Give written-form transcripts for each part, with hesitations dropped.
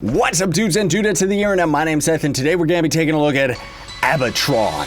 What's up, dudes and dudettes of the internet? My name's Seth, and today we're going to be taking a look at Abatron.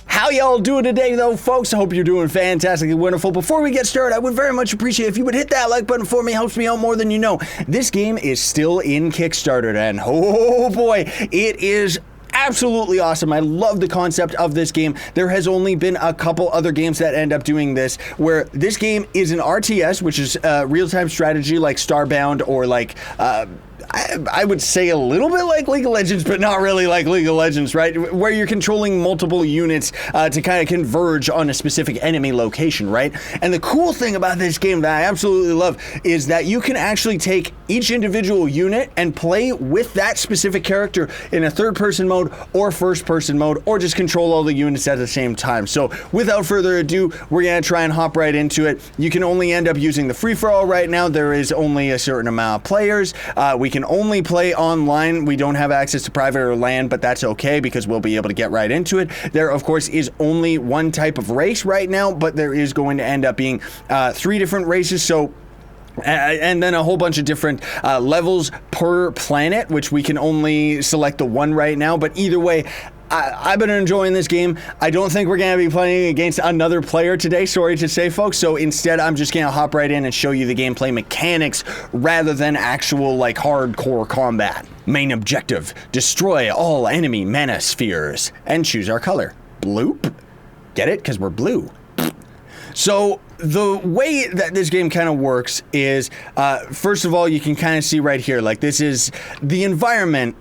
How y'all doing today, though, folks? I hope you're doing fantastically wonderful. Before we get started, I would very much appreciate if you would hit that like button for me. It helps me out more than you know. This game is still in Kickstarter, and oh boy, it is absolutely awesome. I love the concept of this game. There has only been a couple other games that end up doing this, where this game is an RTS, which is real-time strategy like Starbound or like I would say a little bit like League of Legends, but not really like League of Legends, right? Where you're controlling multiple units to kind of converge on a specific enemy location, right? And the cool thing about this game that I absolutely love is that you can actually take each individual unit and play with that specific character in a third-person mode or first-person mode, or just control all the units at the same time. So without further ado, we're going to try and hop right into it. You can only end up using the free-for-all right now. There is only a certain amount of players. We can only play online. We don't have access to private or LAN, but that's okay because we'll be able to get right into it. There, of course, is only one type of race right now, but there is going to end up being 3 different races. So and then a whole bunch of different levels per planet, which we can only select the one right now. But either way, I've been enjoying this game. I don't think we're going to be playing against another player today, sorry to say, folks. So instead, I'm just going to hop right in and show you the gameplay mechanics rather than actual, like, hardcore combat. Main objective, destroy all enemy mana spheres and choose our color. Bloop. Get it? Because we're blue. So the way that this game kind of works is, first of all, you can kind of see right here, like, this is the environment.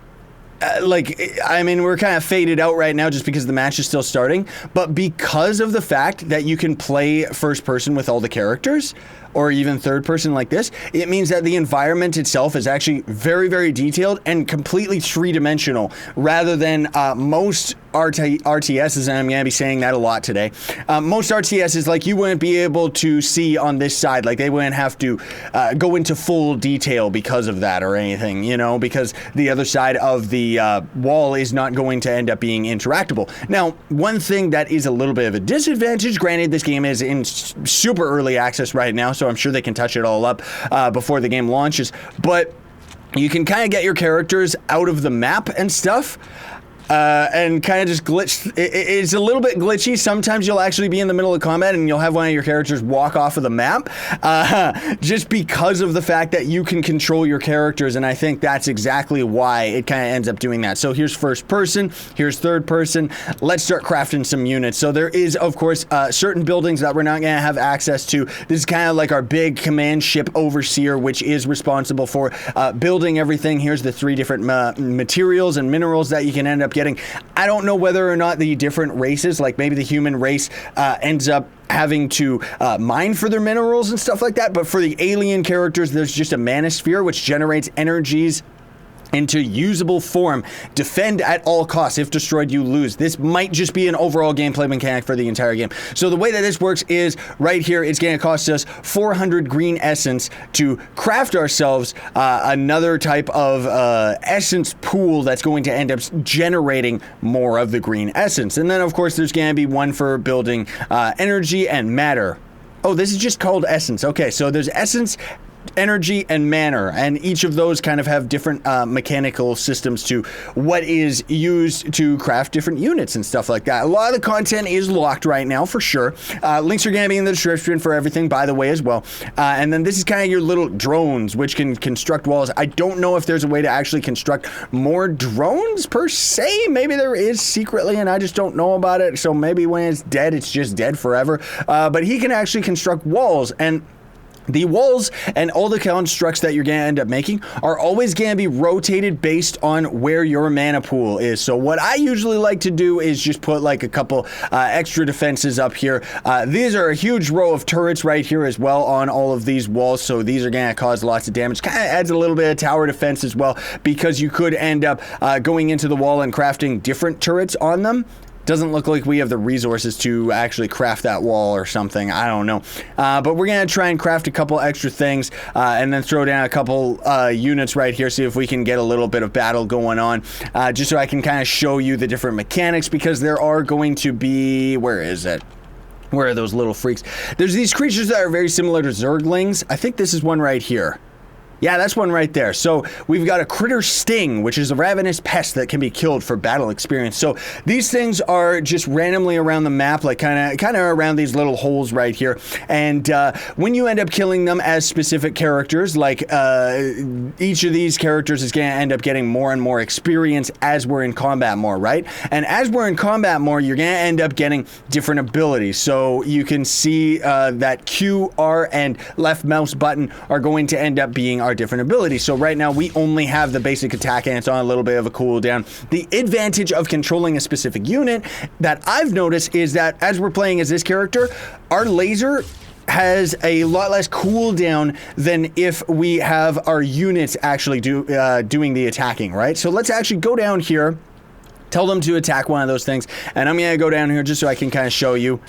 I mean, we're kind of faded out right now just because the match is still starting, but because of the fact that you can play first person with all the characters, or even third person like this, it means that the environment itself is actually very, very detailed and completely three-dimensional, rather than most RTSs, and I'm going to be saying that a lot today. Most RTSs, like, you wouldn't be able to see on this side, like, they wouldn't have to go into full detail because of that or anything, you know, because the other side of the wall is not going to end up being interactable. Now, one thing that is a little bit of a disadvantage, granted this game is in super early access right now, so I'm sure they can touch it all up before the game launches, but you can kind of get your characters out of the map and stuff. And kind of just glitch. It's a little bit glitchy. Sometimes you'll actually be in the middle of combat and you'll have one of your characters walk off of the map, just because of the fact that you can control your characters, and I think that's exactly why it kind of ends up doing that. So here's first person, here's third person. Let's start crafting some units. So there is, of course, certain buildings that we're not going to have access to. This is kind of like our big command ship overseer, which is responsible for building everything. Here's the 3 different materials and minerals that you can end up getting. I don't know whether or not the different races, like maybe the human race, ends up having to mine for their minerals and stuff like that, but for the alien characters, there's just a mana sphere which generates energies into usable form. Defend at all costs. If destroyed, you lose. This might just be an overall gameplay mechanic for the entire game. So the way that this works is right here, it's going to cost us 400 green essence to craft ourselves another type of essence pool that's going to end up generating more of the green essence. And then, of course, there's going to be one for building energy and matter. Oh, this is just called essence. Okay, so there's essence, energy, and mana, and each of those kind of have different mechanical systems to what is used to craft different units and stuff like that. A lot of the content is locked right now, for sure. Links are going to be in the description for everything, by the way, as well. And then this is kind of your little drones, which can construct walls. I don't know if there's a way to actually construct more drones, per se. Maybe there is secretly, and I just don't know about it. So maybe when it's dead, it's just dead forever. But he can actually construct walls, and the walls and all the constructs that you're going to end up making are always going to be rotated based on where your mana pool is. So what I usually like to do is just put like a couple extra defenses up here. These are a huge row of turrets right here as well on all of these walls, so these are going to cause lots of damage. Kind of adds a little bit of tower defense as well, because you could end up going into the wall and crafting different turrets on them. Doesn't look like we have the resources to actually craft that wall or something. I don't know. But we're going to try and craft a couple extra things and then throw down a couple units right here, see if we can get a little bit of battle going on, just so I can kind of show you the different mechanics, because there are going to be... Where is it? Where are those little freaks? There's these creatures that are very similar to Zerglings. I think this is one right here. Yeah, that's one right there. So we've got a critter sting, which is a ravenous pest that can be killed for battle experience. So these things are just randomly around the map, like kind of around these little holes right here. And when you end up killing them as specific characters, like each of these characters is going to end up getting more and more experience as we're in combat more, right? And as we're in combat more, you're going to end up getting different abilities. So you can see that Q, R, and left mouse button are going to end up being our different abilities. So right now we only have the basic attack and it's on a little bit of a cooldown. The advantage of controlling a specific unit that I've noticed is that as we're playing as this character, our laser has a lot less cooldown than if we have our units actually doing the attacking, right? So let's actually go down here, tell them to attack one of those things, and I'm gonna go down here just so I can kind of show you.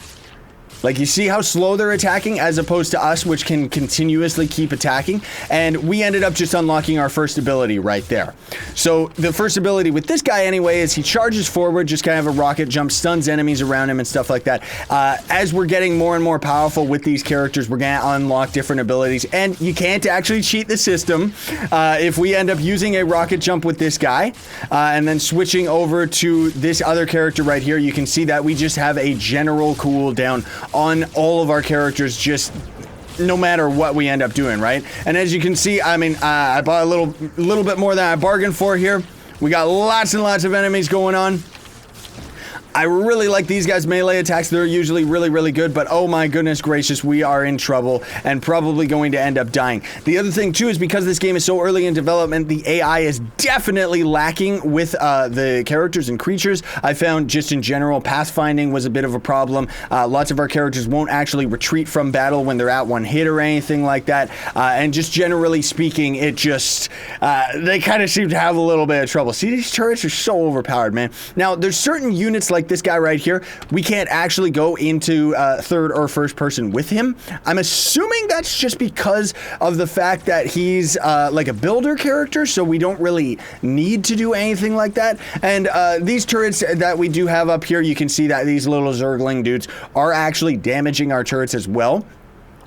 Like, you see how slow they're attacking as opposed to us, which can continuously keep attacking. And we ended up just unlocking our first ability right there. So the first ability with this guy anyway is he charges forward, just kind of a rocket jump, stuns enemies around him and stuff like that. As we're getting more and more powerful with these characters, we're going to unlock different abilities. And you can't actually cheat the system. If we end up using a rocket jump with this guy and then switching over to this other character right here, you can see that we just have a general cooldown on all of our characters, just no matter what we end up doing, right? And as you can see, I mean, I bought a little bit more than I bargained for here. We got lots and lots of enemies going on. I really like these guys' melee attacks. They're usually really, really good, but oh my goodness gracious, we are in trouble and probably going to end up dying. The other thing too is because this game is so early in development, the AI is definitely lacking with the characters and creatures. I found just in general, pathfinding was a bit of a problem. Lots of our characters won't actually retreat from battle when they're at one hit or anything like that. And just generally speaking, it just, they kind of seem to have a little bit of trouble. See, these turrets are so overpowered, man. Now, there's certain units like this guy right here, we can't actually go into third or first person with him. I'm assuming that's just because of the fact that he's like a builder character, so we don't really need to do anything like that. And these turrets that we do have up here, you can see that these little Zergling dudes are actually damaging our turrets as well.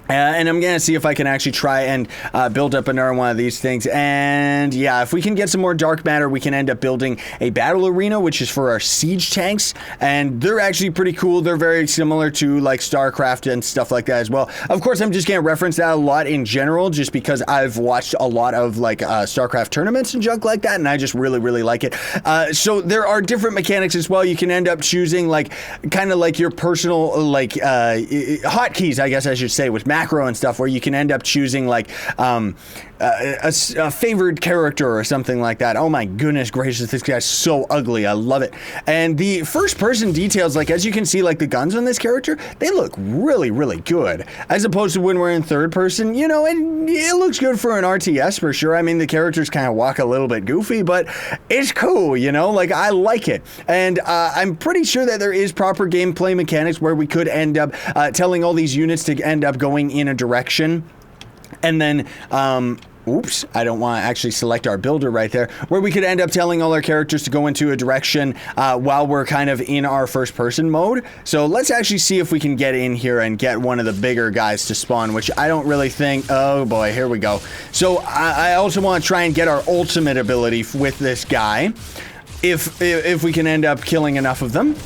And I'm going to see if I can actually try and build up another one of these things. And yeah, if we can get some more dark matter, we can end up building a battle arena, which is for our siege tanks. And they're actually pretty cool. They're very similar to like StarCraft and stuff like that as well. Of course, I'm just going to reference that a lot in general, just because I've watched a lot of like StarCraft tournaments and junk like that. And I just really, really like it. So there are different mechanics as well. You can end up choosing like kind of like your personal like hotkeys, I guess I should say, with macro and stuff, where you can end up choosing like a favored character or something like that. Oh my goodness gracious, this guy's so ugly. I love it. And the first person details, like as you can see, like the guns on this character, they look really, really good. As opposed to when we're in third person, you know, it looks good for an RTS for sure. I mean, the characters kind of walk a little bit goofy, but it's cool, you know, like I like it. And I'm pretty sure that there is proper gameplay mechanics where we could end up telling all these units to end up going in a direction. And then, oops, I don't want to actually select our builder right there, where we could end up telling all our characters to go into a direction while we're kind of in our first person mode. So let's actually see if we can get in here and get one of the bigger guys to spawn, which I don't really think, oh boy, here we go. So I also want to try and get our ultimate ability with this guy. If we can end up killing enough of them,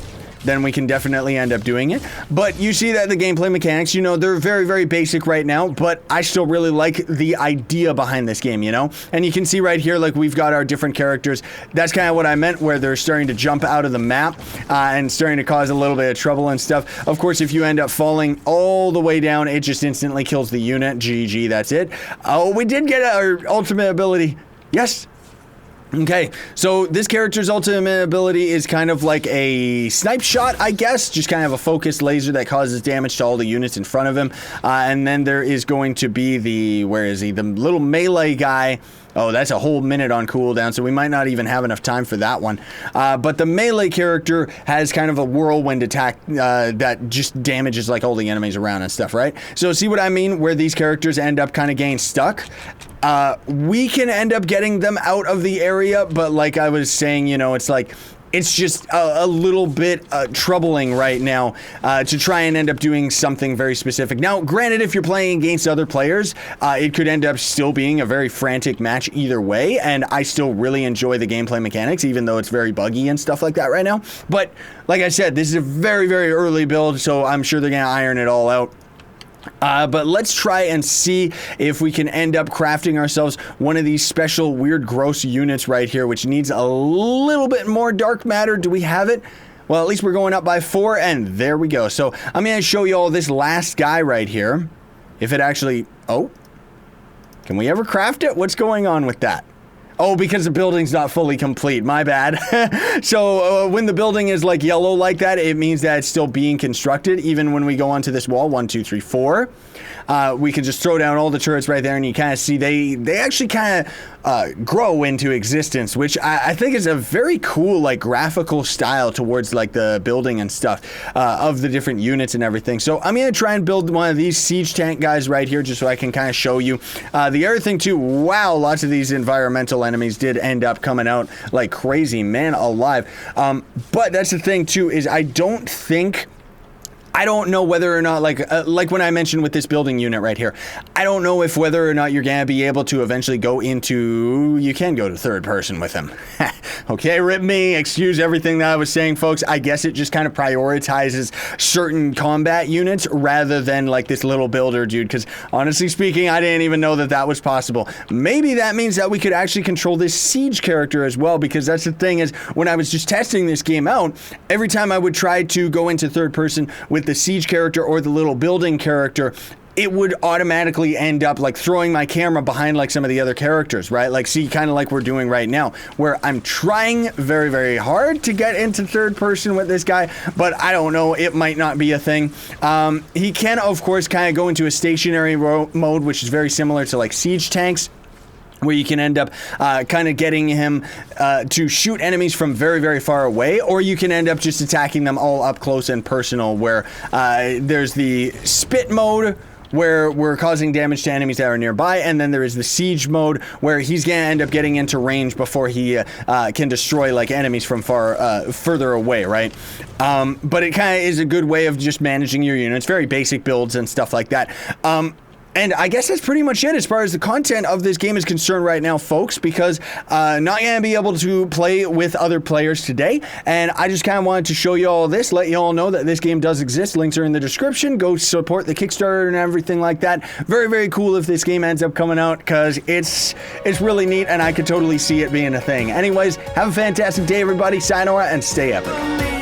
then we can definitely end up doing it. But you see that the gameplay mechanics, you know, they're very, very basic right now, but I still really like the idea behind this game, you know? And you can see right here, like we've got our different characters. That's kind of what I meant, where they're starting to jump out of the map and starting to cause a little bit of trouble and stuff. Of course, if you end up falling all the way down, it just instantly kills the unit. GG, that's it. Oh, we did get our ultimate ability. Yes. Okay, so this character's ultimate ability is kind of like a snipe shot, I guess, just kind of a focused laser that causes damage to all the units in front of him. And then there is going to be the, where is he? The little melee guy. Oh, that's a whole minute on cooldown, so we might not even have enough time for that one. But the melee character has kind of a whirlwind attack that just damages like all the enemies around and stuff, right? So see what I mean, where these characters end up kind of getting stuck? We can end up getting them out of the area, but like I was saying, you know, it's like, it's just a little bit troubling right now to try and end up doing something very specific. Now, granted, if you're playing against other players, it could end up still being a very frantic match either way, and I still really enjoy the gameplay mechanics, even though it's very buggy and stuff like that right now. But like I said, this is a very, very early build, so I'm sure they're going to iron it all out. But let's try and see if we can end up crafting ourselves one of these special weird gross units right here, which needs a little bit more dark matter. Do we have it? Well, at least we're going up by 4, and there we go. So I'm going to show you all this last guy right here. If it actually... Oh, can we ever craft it? What's going on with that? Oh, because the building's not fully complete. My bad. So when the building is like yellow like that, it means that it's still being constructed. Even when we go onto this wall, 1, 2, 3, 4, we can just throw down all the turrets right there, and you kind of see they actually kind of grow into existence, which I think is a very cool like graphical style towards like the building and stuff of the different units and everything. So I'm gonna try and build one of these siege tank guys right here, just so I can kind of show you. The other thing too, wow, lots of these environmental enemies did end up coming out like crazy, man alive. But that's the thing too, is I don't know whether or not, like when I mentioned with this building unit right here, I don't know if whether or not you're going to be able to eventually go into, you can go to third person with him. Okay, rip me, excuse everything that I was saying, folks. I guess it just kind of prioritizes certain combat units rather than like this little builder dude, because honestly speaking, I didn't even know that that was possible. Maybe that means that we could actually control this siege character as well, because that's the thing is, when I was just testing this game out, every time I would try to go into third person with the siege character or the little building character, it would automatically end up like throwing my camera behind like some of the other characters, right? Like, see, kind of like we're doing right now, where I'm trying very, very hard to get into third person with this guy, but I don't know, it might not be a thing. He can, of course, kind of go into a stationary mode, which is very similar to like siege tanks, where you can end up kind of getting him to shoot enemies from very, very far away, or you can end up just attacking them all up close and personal, where there's the spit mode, where we're causing damage to enemies that are nearby, and then there is the siege mode, where he's gonna end up getting into range before he can destroy like enemies from further away, right? But it kind of is a good way of just managing your units, very basic builds and stuff like that. And I guess that's pretty much it as far as the content of this game is concerned right now, folks, because not going to be able to play with other players today. And I just kind of wanted to show you all this, let you all know that this game does exist. Links are in the description. Go support the Kickstarter and everything like that. Very, very cool if this game ends up coming out, because it's really neat, and I could totally see it being a thing. Anyways, have a fantastic day, everybody. Sayonara, and stay epic.